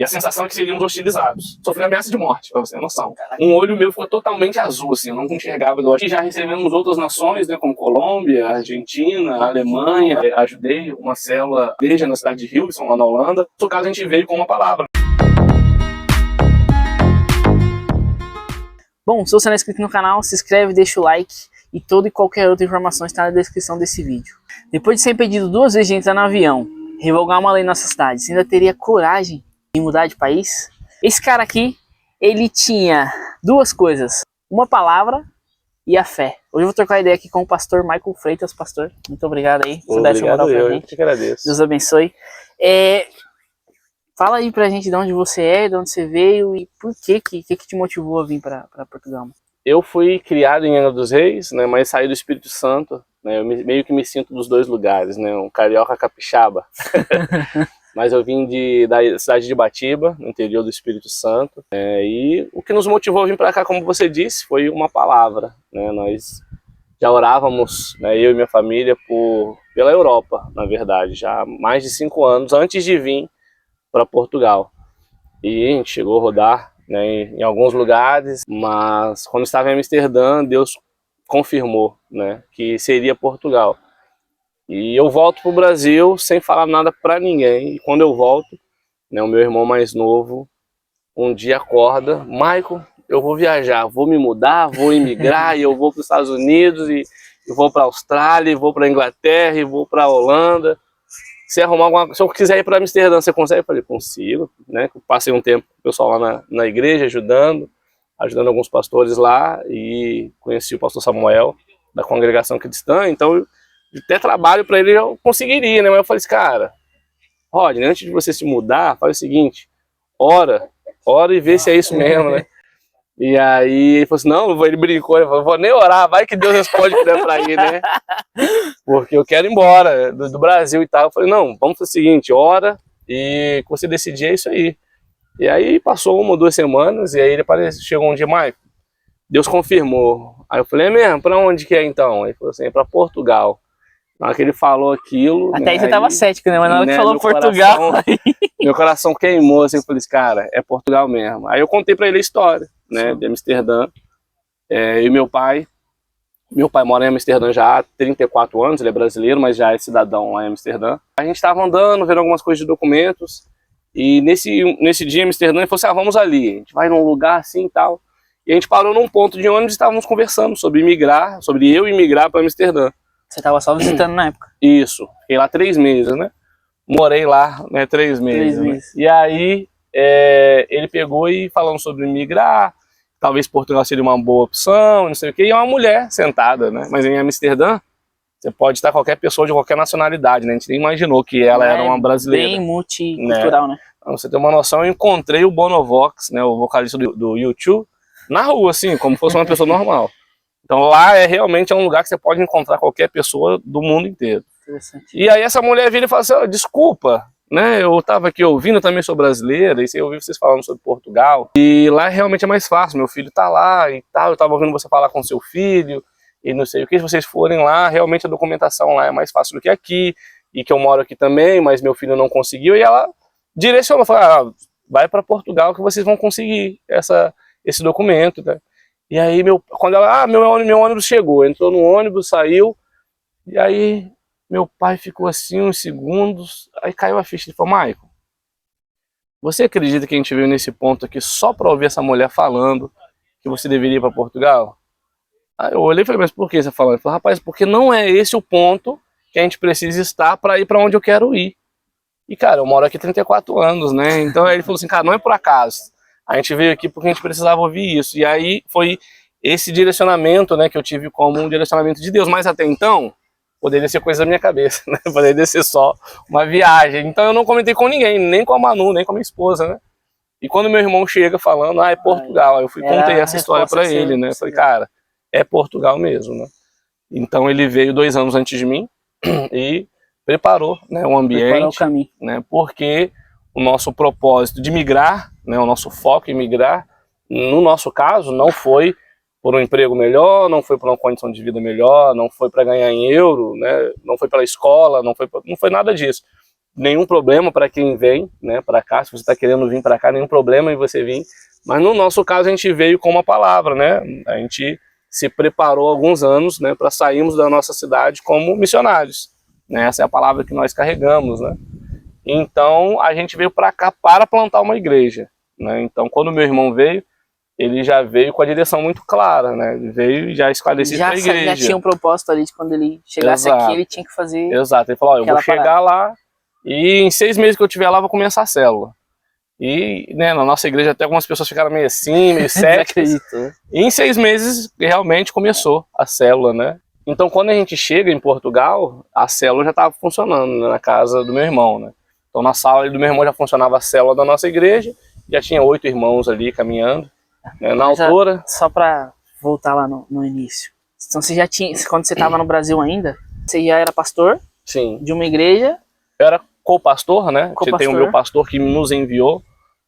E a sensação é que seríamos hostilizados. Sofri ameaça de morte, pra você ter noção. Um olho meu ficou totalmente azul, assim, eu não enxergava. E já recebemos outras nações, né, como Colômbia, Argentina, Alemanha. Ajudei uma célula igreja na cidade de Hilversum, lá na Holanda. No caso, a gente veio com uma palavra. Bom, se você não é inscrito no canal, se inscreve, deixa o like. E toda e qualquer outra informação está na descrição desse vídeo. Depois de ser impedido 2 vezes de entrar no avião, revogar uma lei na nossa cidade, você ainda teria coragem de mudar de país? Esse cara aqui, ele tinha 2 coisas, uma palavra e a fé. Hoje eu vou trocar ideia aqui com o pastor Michael Freitas. Pastor, muito obrigado aí por dar essa moral pra gente. Eu que agradeço. Deus abençoe. Fala aí pra gente de onde você é, de onde você veio e por que te motivou a vir para Portugal. Eu fui criado em Angra dos Reis, né, mas saí do Espírito Santo, né, eu meio que me sinto dos 2 lugares, né, um carioca capixaba. Mas eu vim da cidade de Batiba, no interior do Espírito Santo, e o que nos motivou a vir para cá, como você disse, foi uma palavra, né, nós já orávamos, né, eu e minha família, pela Europa, na verdade, já há mais de 5 anos, antes de vir para Portugal. E a gente chegou a rodar, né, em alguns lugares, mas quando estava em Amsterdã, Deus confirmou, né, que seria Portugal. E eu volto para o Brasil sem falar nada para ninguém. E quando eu volto, né, o meu irmão mais novo, um dia acorda: Michael, eu vou viajar, vou me mudar, vou imigrar, e eu vou para os Estados Unidos, e eu vou para a Austrália, e vou para a Inglaterra, e vou para a Holanda. Se eu quiser ir para Amsterdã, você consegue? Eu falei, consigo, né? Passei um tempo com o pessoal lá na igreja, ajudando alguns pastores lá, e conheci o pastor Samuel, da congregação cristã, então até trabalho para ele eu conseguiria, né? Mas eu falei assim, cara, Rodney, antes de você se mudar, faz o seguinte, ora e vê se é isso mesmo, né? E aí ele falou assim, não, ele brincou, ele falou, vou nem orar, vai que Deus responde que der pra ir, né? Porque eu quero ir embora do Brasil e tal. Eu falei, não, vamos fazer o seguinte, ora e você decidir, é isso aí. E aí passou 1 ou 2 semanas, e aí ele chegou um dia, Michael, Deus confirmou. Aí eu falei, é mesmo? Pra onde que é então? Ele falou assim, é pra Portugal. Na hora que ele falou aquilo... Até né, aí você tava cético, né? Mas na hora que falou Portugal... meu coração queimou, assim, eu falei, cara, é Portugal mesmo. Aí eu contei pra ele a história, né, de Amsterdã. E meu pai mora em Amsterdã já há 34 anos, ele é brasileiro, mas já é cidadão lá em Amsterdã. A gente tava andando, vendo algumas coisas de documentos, e nesse dia em Amsterdã ele falou assim, vamos ali, a gente vai num lugar assim e tal. E a gente parou num ponto de ônibus e estávamos conversando sobre eu imigrar para Amsterdã. Você tava só visitando na época? Isso, fiquei lá 3 meses, né? Morei lá, né, 3 meses. 3 meses. Né? E aí ele pegou e falando sobre imigrar, talvez Portugal seria uma boa opção, não sei o quê, e é uma mulher sentada, né? Mas em Amsterdã, você pode estar qualquer pessoa de qualquer nacionalidade, né? A gente nem imaginou que ela era uma brasileira. Bem multicultural, né? Pra você ter uma noção, eu encontrei o Bonovox, né, o vocalista do U2, na rua, assim, como fosse uma pessoa normal. Então lá realmente é um lugar que você pode encontrar qualquer pessoa do mundo inteiro. E aí essa mulher vira e fala assim, desculpa, né, eu tava aqui ouvindo, eu também sou brasileira, e eu ouvi vocês falando sobre Portugal, e lá realmente é mais fácil, meu filho tá lá e tal, eu tava ouvindo você falar com seu filho, e não sei o que, se vocês forem lá, realmente a documentação lá é mais fácil do que aqui, e que eu moro aqui também, mas meu filho não conseguiu, e ela direcionou, falou, vai para Portugal que vocês vão conseguir esse documento, né? E aí, quando ela, meu ônibus chegou, entrou no ônibus, saiu, e aí meu pai ficou assim uns segundos, aí caiu a ficha e falou, Michael, você acredita que a gente veio nesse ponto aqui só para ouvir essa mulher falando que você deveria ir para Portugal? Aí eu olhei e falei, mas por que você tá falando? Ele falou, rapaz, porque não é esse o ponto que a gente precisa estar para ir para onde eu quero ir. E cara, eu moro aqui há 34 anos, né? Então aí ele falou assim, cara, não é por acaso. A gente veio aqui porque a gente precisava ouvir isso. E aí foi esse direcionamento, né, que eu tive como um direcionamento de Deus. Mas até então, poderia ser coisa da minha cabeça, né? Poderia ser só uma viagem. Então eu não comentei com ninguém, nem com a Manu, nem com a minha esposa, né? E quando meu irmão chega falando, é Portugal, aí eu contei essa história pra ele, né? Falei, cara, é Portugal mesmo, né? Então ele veio 2 anos antes de mim e preparou, né, o ambiente, preparou o caminho, né? Porque o nosso propósito de migrar, né, o nosso foco em migrar, no nosso caso, não foi por um emprego melhor, não foi por uma condição de vida melhor, não foi para ganhar em euro, né, não foi pela escola, não foi nada disso. nenhum problema para quem vem, né, para cá. Se você está querendo vir para cá, nenhum problema em você vir. Mas no nosso caso a gente veio com uma palavra, né? A gente se preparou há alguns anos, né, para sairmos da nossa cidade como missionários, né? Essa é a palavra que nós carregamos, né? Então a gente veio para cá para plantar uma igreja, né? Então quando meu irmão veio, ele já veio com a direção muito clara, né? Ele veio e já esclarecido para a igreja. Já tinha um propósito ali de quando ele chegasse aqui, ele tinha que fazer. Exato, ele falou, ó, eu vou chegar lá e em 6 meses que eu estiver lá, vou começar a célula. E, né, na nossa igreja até algumas pessoas ficaram meio assim, meio céticas. E em 6 meses realmente começou a célula, né? Então quando a gente chega em Portugal, a célula já estava funcionando, né, na casa do meu irmão, né? Então na sala do meu irmão já funcionava a célula da nossa igreja, já tinha 8 irmãos ali caminhando, né, na altura. Só para voltar lá no início. Então você já tinha, quando você estava no Brasil ainda, você já era pastor? Sim. De uma igreja? Eu era co-pastor, né? Tem o meu pastor que nos enviou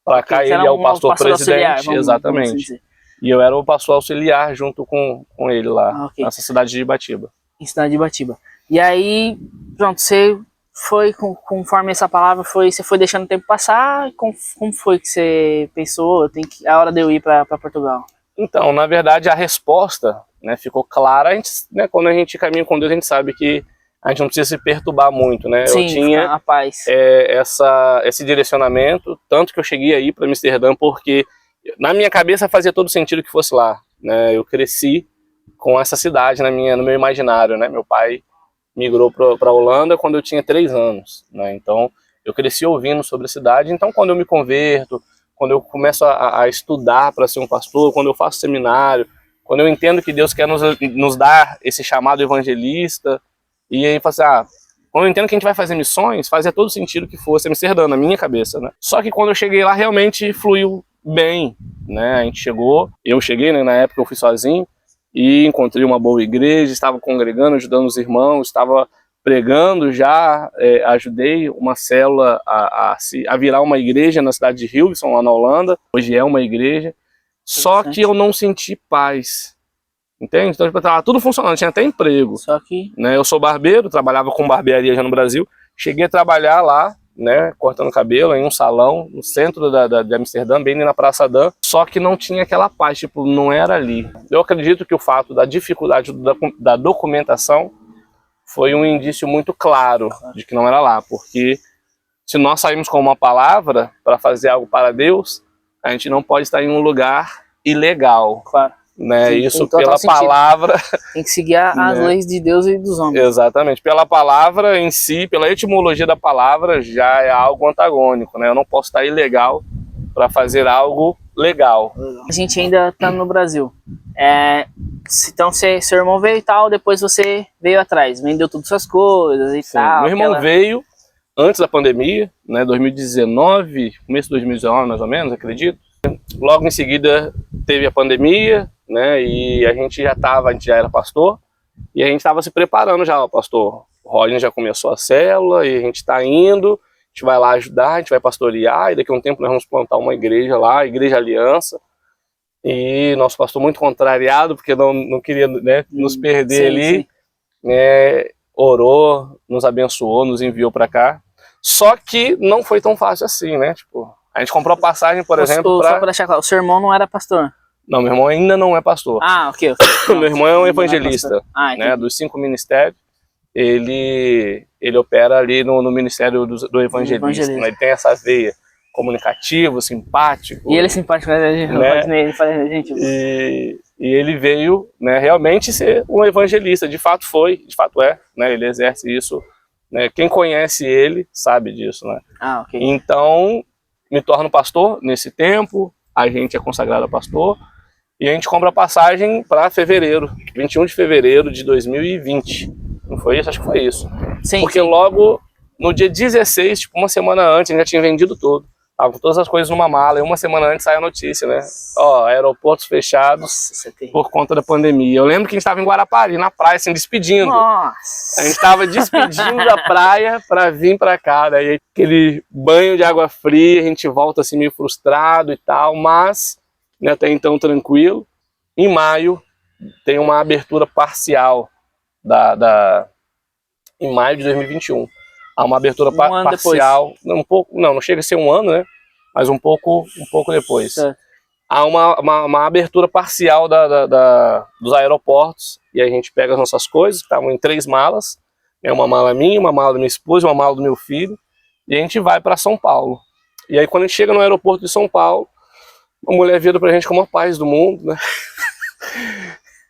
para cá, ele é o pastor presidente, exatamente. Vamos assim, e eu era o pastor auxiliar junto com ele lá, nessa cidade de Ibatiba. Em cidade de Ibatiba. E aí, pronto, você foi, conforme essa palavra foi, você foi deixando o tempo passar, como foi que você pensou, a hora de eu ir para Portugal? Então, na verdade, a resposta, né, ficou clara. A gente, né, quando a gente caminha com Deus, a gente sabe que a gente não precisa se perturbar muito, né? Sim, eu tinha a paz. Esse direcionamento, tanto que eu cheguei aí para Amsterdã, porque na minha cabeça fazia todo sentido que fosse lá, né? Eu cresci com essa cidade no meu imaginário, né? Meu pai migrou para a Holanda quando eu tinha 3 anos, né? Então eu cresci ouvindo sobre a cidade. Então quando eu me converto, quando eu começo a estudar para ser um pastor, quando eu faço seminário, quando eu entendo que Deus quer nos dar esse chamado evangelista, e aí fala assim, quando eu entendo que a gente vai fazer missões, fazia todo sentido que fosse Amsterdã, na minha cabeça, né? Só que quando eu cheguei lá, realmente fluiu bem, né? A gente chegou, eu cheguei, né? Na época eu fui sozinho, e encontrei uma boa igreja, estava congregando, ajudando os irmãos, estava pregando já, ajudei uma célula a virar uma igreja na cidade de Hilversum, lá na Holanda. Hoje é uma igreja, só que eu não senti paz. Entende? Então, tipo, tava tudo funcionando, tinha até emprego. Só que... né, eu sou barbeiro, trabalhava com barbearia já no Brasil. Cheguei a trabalhar lá, né, cortando cabelo em um salão no centro de Amsterdã, bem na Praça Dan. Só que não tinha aquela paz, tipo, não era ali. Eu acredito que o fato da dificuldade da documentação foi um indício muito claro de que não era lá. Porque se nós saímos com uma palavra para fazer algo para Deus, a gente não pode estar em um lugar ilegal. Claro. Né, sim, isso pela palavra. Tem que seguir as leis de Deus e dos homens. Exatamente. Pela palavra em si, pela etimologia da palavra, já é algo antagônico, né? Eu não posso estar ilegal para fazer algo legal. A gente ainda está no Brasil. Então, seu irmão veio e tal, depois você veio atrás, vendeu todas as suas coisas e tal. Meu irmão veio antes da pandemia, né? 2019, começo de 2019 mais ou menos, acredito. Logo em seguida teve a pandemia, né, e a gente já era pastor, e a gente estava se preparando já, o pastor Rodney já começou a célula, e a gente está indo, a gente vai lá ajudar, a gente vai pastorear, e daqui a um tempo nós vamos plantar uma igreja lá, a Igreja Aliança, e nosso pastor muito contrariado, porque não queria, né, nos perder ali, né, orou, nos abençoou, nos enviou para cá, só que não foi tão fácil assim, né, tipo... A gente comprou passagem, por exemplo, Só para deixar claro, o seu irmão não era pastor? Não, meu irmão ainda não é pastor. Ok. Meu irmão é um evangelista, né, dos 5 ministérios. Ele opera ali no ministério do evangelista, né? Ele tem essa veia comunicativa, simpático. E ele é simpático, né? Ele fala, gente... E ele veio, né, realmente ser um evangelista, de fato é, né, ele exerce isso, né, quem conhece ele sabe disso, né. Ok. Então... me torno pastor nesse tempo, a gente é consagrado a pastor, e a gente compra a passagem para fevereiro, 21 de fevereiro de 2020. Não foi isso? Acho que foi isso. Sim. Porque logo no dia 16, tipo uma semana antes, a gente já tinha vendido tudo. Tava com todas as coisas numa mala, e uma semana antes sai a notícia, né? Ó, aeroportos fechados por conta da pandemia. Eu lembro que a gente estava em Guarapari, na praia, assim, despedindo. Nossa! A gente estava despedindo da praia para vir para cá, daí aquele banho de água fria, a gente volta assim meio frustrado e tal, mas né, até então tranquilo. Em maio tem uma abertura parcial em maio de 2021. Há uma abertura parcial, não chega a ser um ano, né? Mas um pouco depois. Certo. Há uma abertura parcial dos aeroportos, e aí a gente pega as nossas coisas, que estavam em 3 malas, uma mala minha, uma mala da minha esposa e uma mala do meu filho, e a gente vai para São Paulo. E aí quando a gente chega no aeroporto de São Paulo, uma mulher vira pra gente como a paz do mundo, né?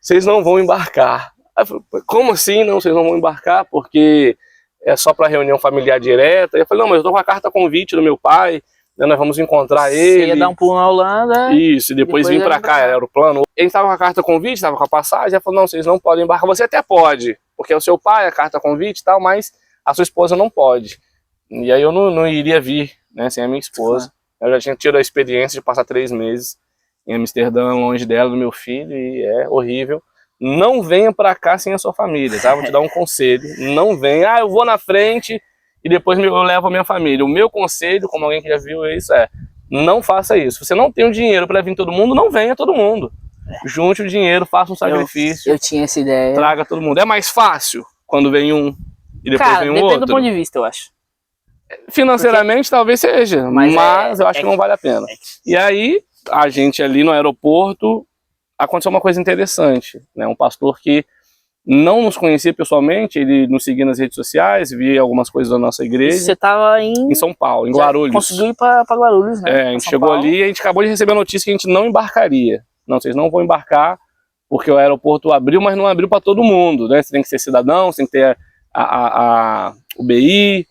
Vocês não vão embarcar. Aí eu falei, como assim não? Vocês não vão embarcar? Porque é só para reunião familiar direta. Eu falei, não, mas eu tô com a carta convite do meu pai, né, nós vamos encontrar ele. Você ia dar um pulo na Holanda. Isso, e depois vir para cá, era o plano. Ele estava com a carta convite, estava com a passagem, ele falou, não, vocês não podem embarcar. Você até pode, porque é o seu pai, a carta convite e tal, mas a sua esposa não pode. E aí eu não iria vir, né, sem a minha esposa. Eu já tinha tido a experiência de passar 3 meses em Amsterdã, longe dela, do meu filho, e é horrível. Não venha para cá sem a sua família, tá? Vou te dar um conselho. Não venha, eu vou na frente e depois eu levo a minha família. O meu conselho, como alguém que já viu isso, não faça isso. Você não tem o dinheiro para vir todo mundo, não venha todo mundo. Junte o dinheiro, faça um sacrifício. Eu tinha essa ideia. Traga todo mundo. É mais fácil quando vem um e depois vem um outro? Depende do ponto de vista, eu acho. Financeiramente talvez seja, mas eu acho que não vale a pena. E aí, a gente ali no aeroporto, aconteceu uma coisa interessante, né? Um pastor que não nos conhecia pessoalmente, ele nos seguia nas redes sociais, via algumas coisas da nossa igreja. Você estava em São Paulo, em Guarulhos. Conseguiu ir para Guarulhos, né? A gente chegou ali e a gente acabou de receber a notícia que a gente não embarcaria. Não, vocês não vão embarcar, porque o aeroporto abriu, mas não abriu para todo mundo, né? Você tem que ser cidadão, você tem que ter o BI,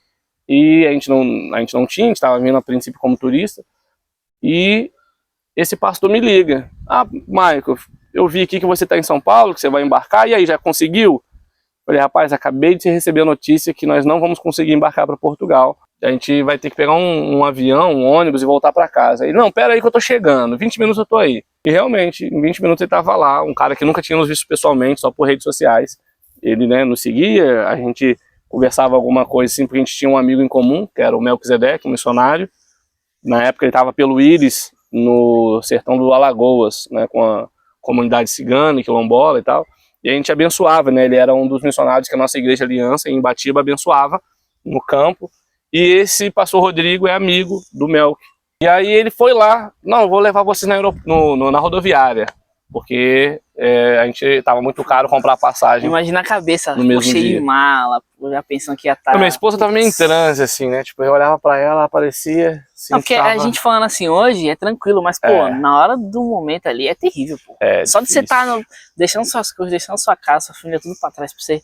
e a gente não tinha, a gente estava vindo a princípio como turista. E esse pastor me liga. Ah, Michael, eu vi aqui que você está em São Paulo, que você vai embarcar, e aí, já conseguiu? Falei, rapaz, acabei de receber a notícia que nós não vamos conseguir embarcar para Portugal. A gente vai ter que pegar um avião, um ônibus e voltar para casa. Ele, não, pera aí que eu tô chegando, 20 minutos eu tô aí. E realmente, em 20 minutos ele tava lá, um cara que nunca tinha nos visto pessoalmente, só por redes sociais. Ele, né, nos seguia, a gente conversava alguma coisa assim, porque a gente tinha um amigo em comum, que era o Melquisedeque, um missionário. Na época ele estava pelo Íris, no sertão do Alagoas, né, com a comunidade cigana e quilombola e tal. E a gente abençoava, né, ele era um dos missionários que a nossa igreja Aliança, em Batiba, abençoava no campo. E esse pastor Rodrigo é amigo do Melk. E aí ele foi lá, não, eu vou levar vocês na rodoviária, porque a gente tava muito caro comprar passagem. Imagina a cabeça, no mesmo cheio dia. de mala, já pensando que ia estar... Minha esposa tava meio em transe, assim, né, tipo, eu olhava pra ela, ela parecia... Assim, não, porque a gente falando assim hoje é tranquilo, mas, pô, na hora do momento ali é terrível, pô. Só de você estar deixando suas coisas, deixando sua casa, sua família, tudo pra trás pra você...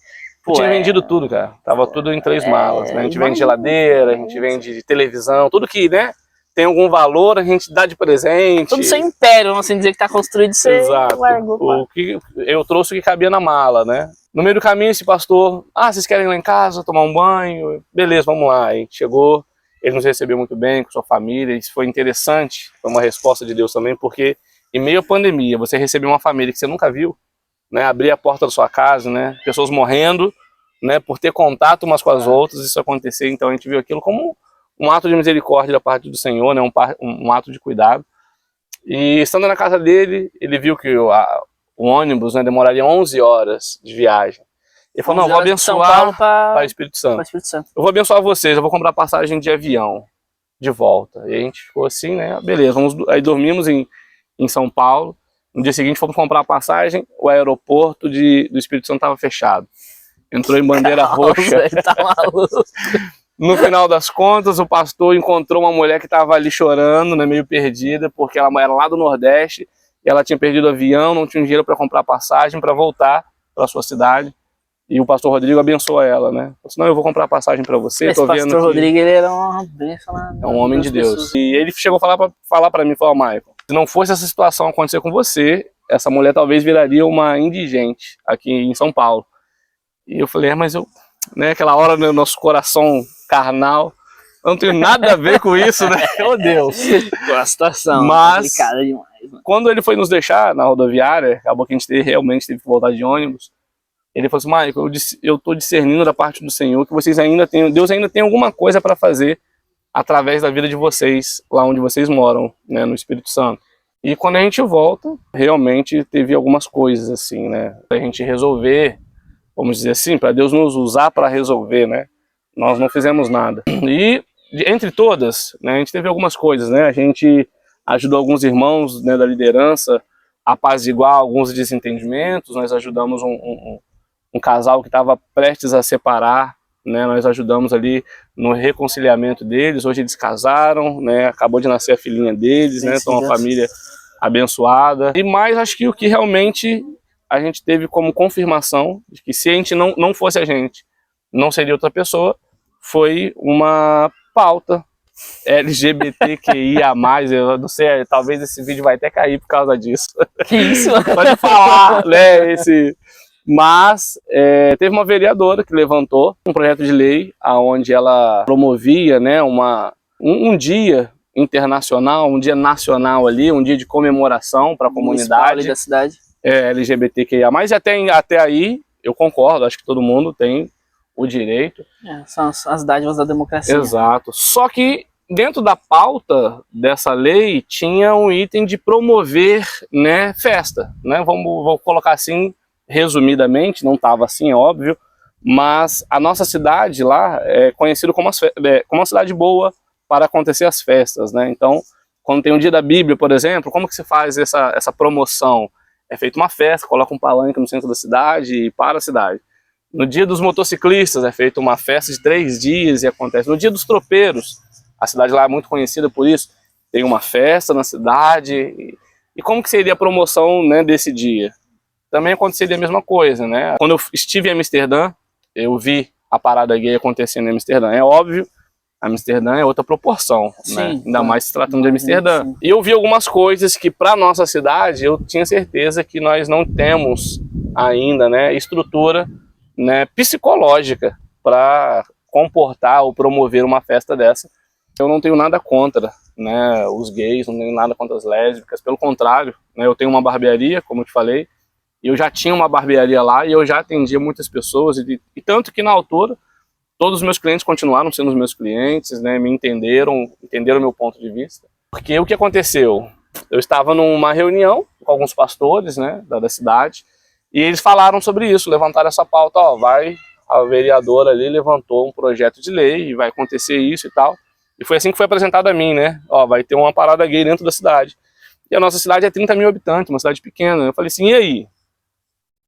Eu tinha vendido tudo, cara. Tava tudo em 3 malas, né? A gente vende geladeira, a gente vende televisão, tudo que, né, tem algum valor, a gente dá de presente. Todo seu império, não sem dizer que tá construído, você largou. O que eu trouxe o que cabia na mala, né? No meio do caminho, esse pastor, vocês querem ir lá em casa, tomar um banho? Beleza, vamos lá. A gente chegou, ele nos recebeu muito bem, com sua família, isso foi interessante, foi uma resposta de Deus também, porque em meio à pandemia, você recebeu uma família que você nunca viu, né, abrir a porta da sua casa, né, pessoas morrendo, né, por ter contato umas com as outras, isso acontecer. Então a gente viu aquilo como um ato de misericórdia da parte do Senhor, né, um ato de cuidado. E estando na casa dele, ele viu que o ônibus, né, demoraria 11 horas de viagem. Ele falou, não, eu vou abençoar para o Espírito Santo. Eu vou abençoar vocês, eu vou comprar passagem de avião de volta. E a gente ficou assim, né, beleza, aí dormimos em São Paulo. No dia seguinte fomos comprar a passagem, o aeroporto do Espírito Santo estava fechado. Entrou em bandeira roxa. Ele tá maluco. No final das contas, o pastor encontrou uma mulher que estava ali chorando, né, meio perdida, porque ela era lá do Nordeste, e ela tinha perdido o avião, não tinha dinheiro para comprar passagem, para voltar para sua cidade. E o pastor Rodrigo abençoou ela, né? Falou assim, não, eu vou comprar passagem para você. Esse pastor Rodrigo, ele era uma bênção. É um homem de Deus. E ele chegou a falar para mim, falou, Michael, se não fosse essa situação acontecer com você, essa mulher talvez viraria uma indigente aqui em São Paulo. E eu falei, mas eu, né, aquela hora no nosso coração carnal, eu não tenho nada a ver com isso, né? Oh, Deus. A situação mas, complicada demais, né? Quando ele foi nos deixar na rodoviária, acabou que a gente realmente teve que voltar de ônibus, ele falou assim, Michael, eu estou discernindo da parte do Senhor que vocês Deus ainda tem alguma coisa para fazer através da vida de vocês, lá onde vocês moram, né, no Espírito Santo. E quando a gente volta, realmente teve algumas coisas assim, né, pra gente resolver, vamos dizer assim, para Deus nos usar para resolver, né, nós não fizemos nada. E entre todas, né, a gente teve algumas coisas, né? A gente ajudou alguns irmãos, né, da liderança a apaziguar alguns desentendimentos. Nós ajudamos um casal que estava prestes a separar, né? Nós ajudamos ali no reconciliamento deles. Hoje eles casaram, né? Acabou de nascer a filhinha deles, né? Estão uma família abençoada. E mais, acho que o que realmente a gente teve como confirmação de que se a gente não fosse a gente, não seria outra pessoa, foi uma pauta LGBTQIA+, eu não sei, talvez esse vídeo vai até cair por causa disso. Que isso? Pode falar, né, Mas teve uma vereadora que levantou um projeto de lei onde ela promovia, né, um dia internacional, um dia nacional ali, um dia de comemoração para a comunidade da cidade. LGBTQIA+, e até aí eu concordo, acho que todo mundo tem o direito. São as dádivas da democracia. Exato. Só que dentro da pauta dessa lei tinha um item de promover, né, festa, né? Vou colocar assim, resumidamente, não estava assim, é óbvio, mas a nossa cidade lá é conhecida como uma cidade boa para acontecer as festas, né? Então, quando tem o dia da Bíblia, por exemplo, como que se faz essa promoção? É feita uma festa, coloca um palanque no centro da cidade e para a cidade. No dia dos motociclistas é feita uma festa de 3 dias e acontece. No dia dos tropeiros, a cidade lá é muito conhecida por isso, tem uma festa na cidade. E como que seria a promoção, né, desse dia? Também aconteceria a mesma coisa, né? Quando eu estive em Amsterdã, eu vi a parada gay acontecendo em Amsterdã. É óbvio, Amsterdã é outra proporção, sim, né? Ainda mais se tratando de Amsterdã. Sim. E eu vi algumas coisas que para nossa cidade eu tinha certeza que nós não temos ainda, né, estrutura, né, psicológica para comportar ou promover uma festa dessa. Eu não tenho nada contra, né, os gays, não tenho nada contra as lésbicas, pelo contrário, né, eu tenho uma barbearia, como eu te falei, e eu já tinha uma barbearia lá e eu já atendia muitas pessoas, e tanto que na altura todos os meus clientes continuaram sendo os meus clientes, né, me entenderam o meu ponto de vista. Porque o que aconteceu? Eu estava numa reunião com alguns pastores, né, da cidade, e eles falaram sobre isso, levantaram essa pauta, ó, a vereadora ali levantou um projeto de lei e vai acontecer isso e tal. E foi assim que foi apresentado a mim, né, ó, vai ter uma parada gay dentro da cidade. E a nossa cidade é 30 mil habitantes, uma cidade pequena. Eu falei assim, e aí?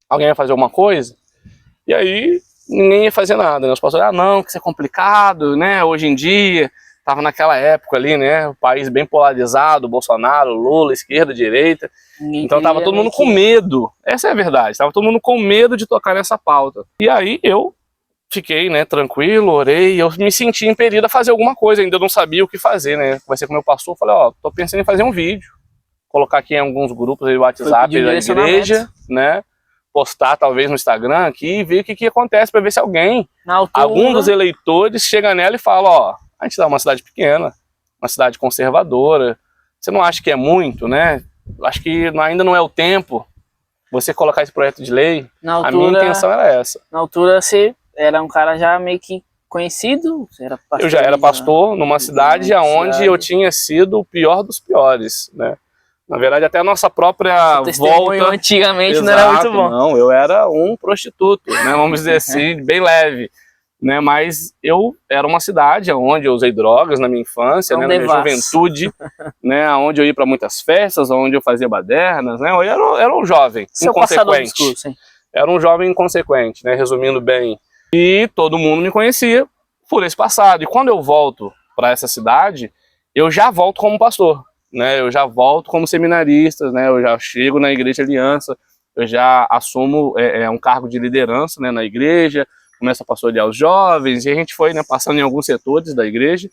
Alguém vai fazer alguma coisa? E aí ninguém ia fazer nada, né? Os pastores, não, que isso é complicado, né, hoje em dia, tava naquela época ali, né, o país bem polarizado, Bolsonaro, Lula, esquerda, direita, então tava todo mundo com medo, essa é a verdade, tava todo mundo com medo de tocar nessa pauta. E aí eu fiquei, né, tranquilo, orei, eu me senti impedido a fazer alguma coisa, ainda não sabia o que fazer, né, conversei com o meu pastor, falei, ó, tô pensando em fazer um vídeo, colocar aqui em alguns grupos aí, WhatsApp da igreja, né, postar talvez no Instagram aqui e ver o que acontece, para ver se algum dos eleitores chega nela e fala, ó, a gente tá uma cidade pequena, uma cidade conservadora, você não acha que é muito, né? Acho que ainda não é o tempo você colocar esse projeto de lei. A minha intenção era essa. Na altura você era um cara já meio que conhecido? Você era pastor, eu já era pastor numa cidade onde eu tinha sido o pior dos piores, né? Na verdade, até a nossa própria volta... antigamente, exato, não era muito bom. Não, eu era um prostituto, né? Vamos dizer assim, bem leve. Né? Mas eu era uma cidade onde eu usei drogas na minha infância, né? Na minha juventude, né? Onde eu ia para muitas festas, onde eu fazia badernas, né? Eu era um jovem inconsequente. Discurso, era um jovem inconsequente, né? Resumindo bem. E todo mundo me conhecia por esse passado. E quando eu volto para essa cidade, eu já volto como pastor. Né, eu já volto como seminarista, né, eu já chego na Igreja Aliança, eu já assumo um cargo de liderança, né, na igreja, começo a pastorear os jovens, e a gente foi, né, passando em alguns setores da igreja,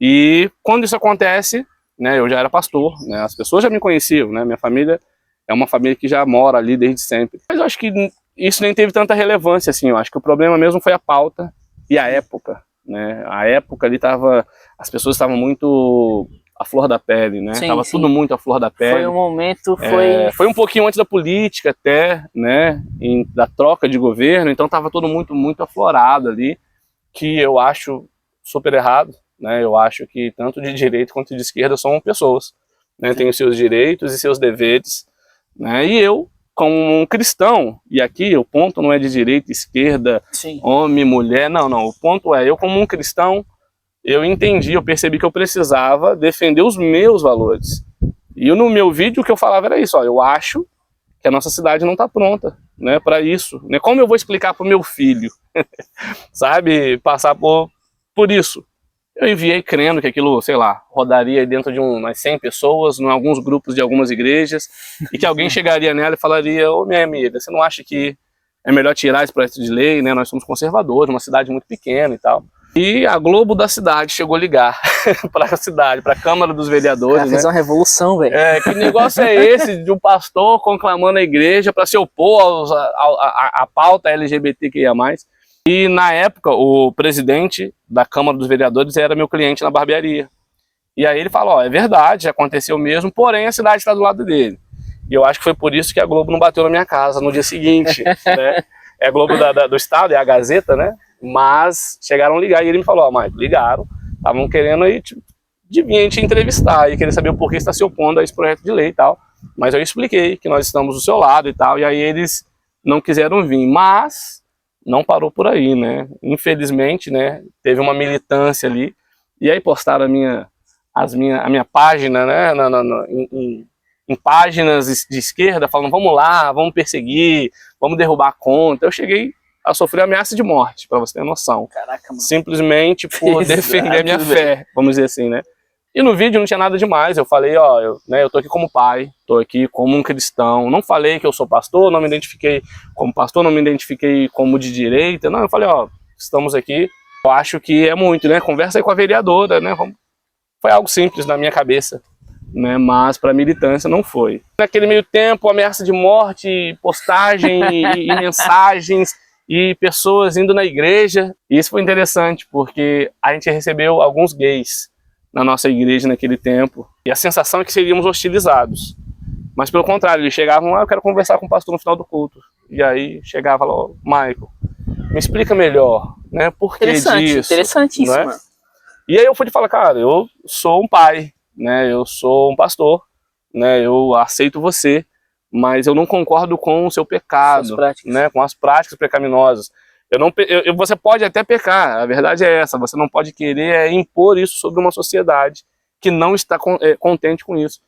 e quando isso acontece, né, eu já era pastor, né, as pessoas já me conheciam, né, minha família é uma família que já mora ali desde sempre. Mas eu acho que isso nem teve tanta relevância, assim, eu acho que o problema mesmo foi a pauta e a época, né, a época ali as pessoas estavam muito... a flor da pele, né? Sim, tava tudo muito à flor da pele. Foi um momento, foi um pouquinho antes da política até, né? Da troca de governo, então tava tudo muito aflorado ali, que eu acho super errado, né? Eu acho que tanto de direita quanto de esquerda são pessoas, né? Tem os seus direitos e seus deveres, né? E eu, como um cristão, e aqui o ponto não é de direita, esquerda, Sim. homem, mulher, não, o ponto é, eu como um cristão, eu entendi, eu percebi que eu precisava defender os meus valores. E no meu vídeo o que eu falava era isso, ó, eu acho que a nossa cidade não está pronta, né, para isso. Né? Como eu vou explicar para o meu filho, sabe, passar por isso? Eu enviei crendo que aquilo, sei lá, rodaria dentro de umas 100 pessoas, em alguns grupos de algumas igrejas, e que alguém chegaria nela e falaria, ô minha amiga, você não acha que é melhor tirar esse projeto de lei, né? Nós somos conservadores, uma cidade muito pequena e tal. E a Globo da cidade chegou a ligar para a cidade, para a Câmara dos Vereadores. Cara, fez uma revolução, velho. Que negócio é esse de um pastor conclamando a igreja para se opor à pauta LGBTQIA+. E na época, o presidente da Câmara dos Vereadores era meu cliente na barbearia. E aí ele falou, ó, é verdade, aconteceu mesmo, porém a cidade está do lado dele. E eu acho que foi por isso que a Globo não bateu na minha casa no dia seguinte, né? É a Globo do Estado, é a Gazeta, né? Mas chegaram a ligar e ele me falou, ó, Maicon, ligaram, estavam querendo aí de vir te entrevistar e querer saber o porquê você está se opondo a esse projeto de lei e tal. Mas eu expliquei que nós estamos do seu lado e tal, e aí eles não quiseram vir, mas não parou por aí, né? Infelizmente, né? Teve uma militância ali, e aí postaram a minha página, né? Em páginas de esquerda, falando, vamos lá, vamos perseguir, vamos derrubar a conta. Eu cheguei a sofrer ameaça de morte, para você ter noção. Caraca, mano. Simplesmente por defender a minha fé, vamos dizer assim, né? E no vídeo não tinha nada demais, eu falei, ó, eu tô aqui como pai, tô aqui como um cristão, não falei que eu sou pastor, não me identifiquei como pastor, não me identifiquei como de direita, não, eu falei, ó, estamos aqui, eu acho que é muito, né, conversa aí com a vereadora, né, foi algo simples na minha cabeça, né, mas para militância não foi. Naquele meio tempo, ameaça de morte, postagem e mensagens, e pessoas indo na igreja, e isso foi interessante, porque a gente recebeu alguns gays na nossa igreja naquele tempo, e a sensação é que seríamos hostilizados, mas pelo contrário, eles chegavam, eu quero conversar com o pastor no final do culto, e aí chegava lá, Maicon, me explica melhor, né, por que disso? Interessantíssimo, né? E aí eu fui falar, cara, eu sou um pai, né, eu sou um pastor, né, eu aceito você, mas eu não concordo com o seu pecado, né, com as práticas pecaminosas. Você pode até pecar, a verdade é essa, você não pode querer impor isso sobre uma sociedade que não está contente com isso.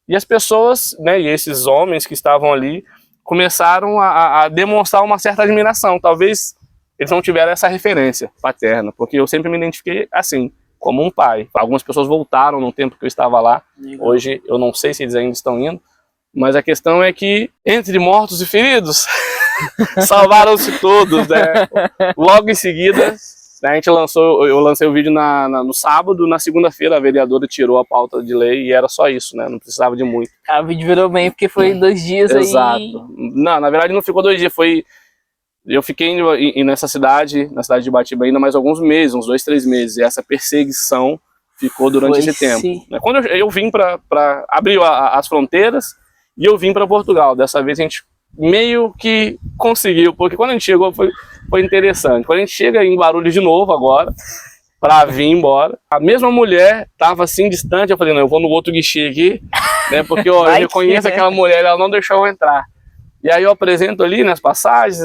E as pessoas, né, e esses homens que estavam ali, começaram a demonstrar uma certa admiração. Talvez eles não tiveram essa referência paterna, porque eu sempre me identifiquei assim, como um pai. Algumas pessoas voltaram no tempo que eu estava lá, hoje eu não sei se eles ainda estão indo, mas a questão é que, entre mortos e feridos, salvaram-se todos, né? Logo em seguida, a gente eu lancei o vídeo no sábado, na segunda-feira a vereadora tirou a pauta de lei e era só isso, né? Não precisava de muito. O vídeo virou bem porque foi 2 dias aí. Exato. Não, na verdade não ficou 2 dias, eu fiquei nessa cidade, na cidade de Batiba ainda mais alguns meses, uns 2, 3 meses, e essa perseguição ficou durante esse tempo. Quando eu vim abrir as fronteiras, e eu vim para Portugal. Dessa vez a gente meio que conseguiu, porque quando a gente chegou foi interessante. Quando a gente chega em Guarulhos de novo agora, para vir embora, a mesma mulher estava assim distante, eu falei, não, eu vou no outro guichê aqui, né, porque ó, eu reconheço aquela mulher, ela não deixou eu entrar. E aí eu apresento ali nas passagens,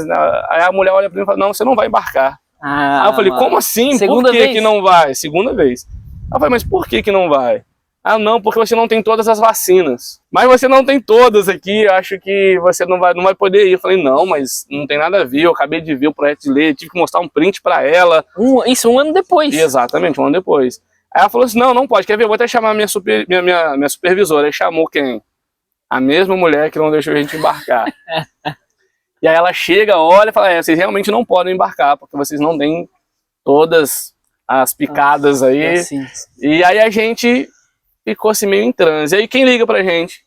aí a mulher olha para mim e fala, não, você não vai embarcar. Aí eu falei, como assim? Por que não vai? Segunda vez. Aí eu falei, mas por que não vai? Ah, não, porque você não tem todas as vacinas. Mas você não tem todas aqui, eu acho que você não vai poder ir. Eu falei, não, mas não tem nada a ver, eu acabei de ver o projeto de lei, tive que mostrar um print pra ela. Isso 1 ano depois. Exatamente, 1 ano depois. Aí ela falou assim, não pode, quer ver, eu vou até chamar minha supervisora. Aí chamou quem? A mesma mulher que não deixou a gente embarcar. E aí ela chega, olha e fala, vocês realmente não podem embarcar, porque vocês não têm todas as picadas aí. Assim. E aí a gente ficou assim meio em transe. E aí quem liga pra gente?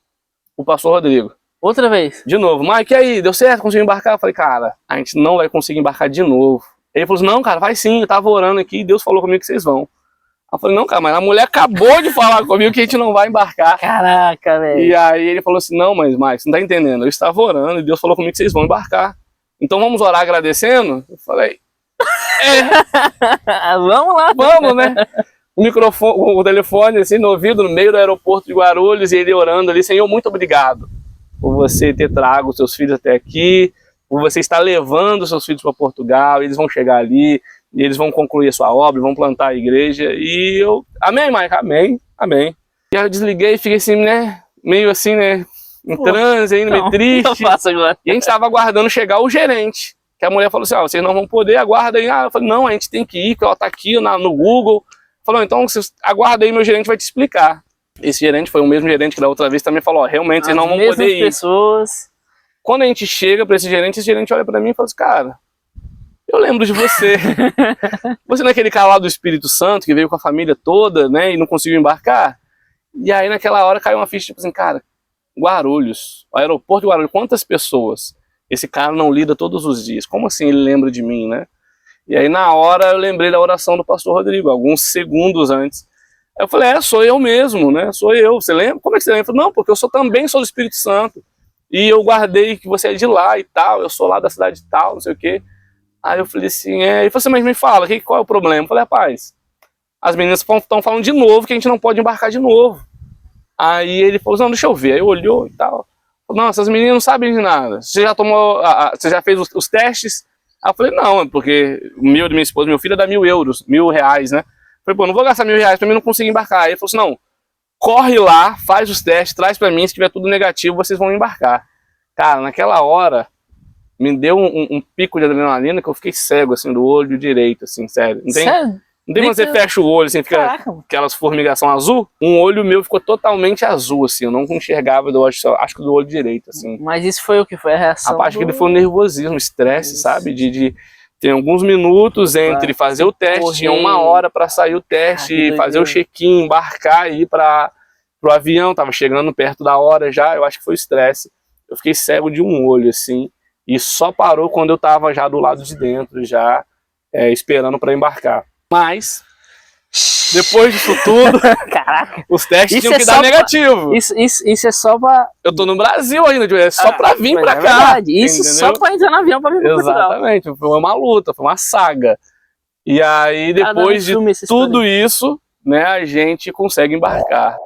O pastor Rodrigo. Outra vez? De novo. Mike, e aí? Deu certo? Conseguiu embarcar? Eu falei, cara, a gente não vai conseguir embarcar de novo. Ele falou assim, não, cara, vai sim, eu tava orando aqui e Deus falou comigo que vocês vão. Eu falei, não, cara, mas a mulher acabou de falar comigo que a gente não vai embarcar. Caraca, velho. E aí ele falou assim, não, mas Mike, você não tá entendendo, eu estava orando e Deus falou comigo que vocês vão embarcar. Então vamos orar agradecendo? Eu falei, vamos lá. Vamos, né? O microfone, o telefone assim no ouvido, no meio do aeroporto de Guarulhos, e ele orando ali, Senhor, muito obrigado. por você ter trago os seus filhos até aqui, por você estar levando os seus filhos para Portugal, eles vão chegar ali, e eles vão concluir a sua obra, vão plantar a igreja, e eu, amém, Mike, amém, amém. E aí eu desliguei e fiquei assim, né, meio assim, né, em transe ainda, meio triste. Eu faço agora. E a gente estava aguardando chegar o gerente, que a mulher falou assim, vocês não vão poder, aguarda aí. Eu falei, não, a gente tem que ir, porque ela tá aqui no Google. Falou, então vocês aguarda aí, meu gerente vai te explicar. Esse gerente foi o mesmo gerente que da outra vez também falou, realmente vocês não vão poder ir. Pessoas. Quando a gente chega para esse gerente olha para mim e fala assim, cara, eu lembro de você. Você não é aquele cara lá do Espírito Santo que veio com a família toda, né, e não conseguiu embarcar? E aí naquela hora caiu uma ficha, tipo assim, cara, Guarulhos, o aeroporto de Guarulhos, quantas pessoas esse cara não lida todos os dias? Como assim ele lembra de mim, né? E aí na hora eu lembrei da oração do pastor Rodrigo, alguns segundos antes. Aí eu falei, sou eu mesmo, né? Sou eu. Você lembra? Como é que você lembra? Eu falei, não, porque eu também sou do Espírito Santo. E eu guardei que você é de lá e tal, eu sou lá da cidade tal, não sei o quê. Aí eu falei assim, Ele falou assim, mas me fala, qual é o problema? Eu falei, rapaz, as meninas estão falando de novo que a gente não pode embarcar de novo. Aí ele falou, não, deixa eu ver. Aí olhou e tal. Não, essas meninas não sabem de nada. Você já tomou, você já fez os testes? Aí eu falei, não, porque o meu de minha esposa, meu filho, dá €1.000, R$1.000, né? Eu falei, pô, não vou gastar R$1.000 pra mim não conseguir embarcar. Aí ele falou assim, não, corre lá, faz os testes, traz pra mim, se tiver tudo negativo, vocês vão embarcar. Cara, naquela hora, me deu um pico de adrenalina que eu fiquei cego, assim, do olho direito, assim, sério. Não tem, sério? Não tem quando você fecha o olho, assim, fica aquelas formigação azul? Um olho meu ficou totalmente azul, assim, eu não enxergava do olho, acho que do olho direito, assim. Mas isso foi o que? Foi a reação? Acho que ele foi o nervosismo, o estresse, sabe? Tem alguns minutos entre fazer o teste, tinha 1 hora para sair o teste, fazer o check-in, embarcar e ir para o avião, tava chegando perto da hora já, eu acho que foi estresse. Eu fiquei cego de um olho, assim, e só parou quando eu tava já do lado de dentro, já esperando para embarcar. Mas, depois disso tudo, caraca, os testes tinham que dar negativo. Isso é só pra... Eu tô no Brasil ainda, é só pra vir pra cá. Verdade. Isso entendeu? Só pra entrar no avião pra vir pra Portugal. Exatamente, foi uma luta, foi uma saga. E aí, depois de tudo isso, né, a gente consegue embarcar.